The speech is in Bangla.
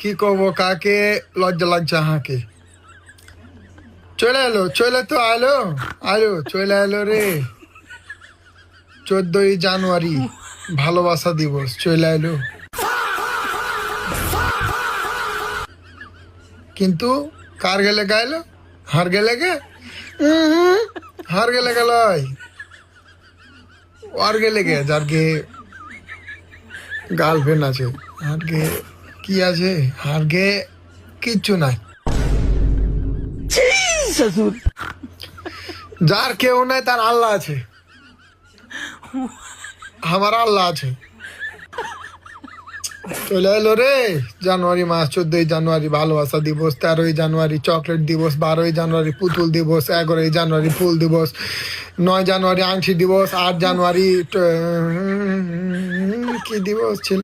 কি করবো কাকে, লজ্জা লাগছে হাঁকে। চলে এলো, চলে তো আলো, আলো চলে এলো রে। 14ই জানুয়ারি ভালোবাসা দিবস চলে এলো, কিন্তু কার গেলে গাইলো, হার গেলে গে, হার গেলে গেল, আর গেলে গে যার গে গার্লফ্রেন্ড আছে, আর গে কি আছে, আর গে কিচ্ছু নাই। যার কেউ নাই তার আল্লাহ আছে, আমার আল্লাহ আছে। চলে এলো রে জানুয়ারি মাস, 14ই জানুয়ারি ভালোবাসা দিবস, 13ই জানুয়ারি চকলেট দিবস, 12ই জানুয়ারি পুতুল দিবস, 11ই জানুয়ারি ফুল দিবস, 9 জানুয়ারি আংশি দিবস, 8 জানুয়ারি কি দিবস ছিল।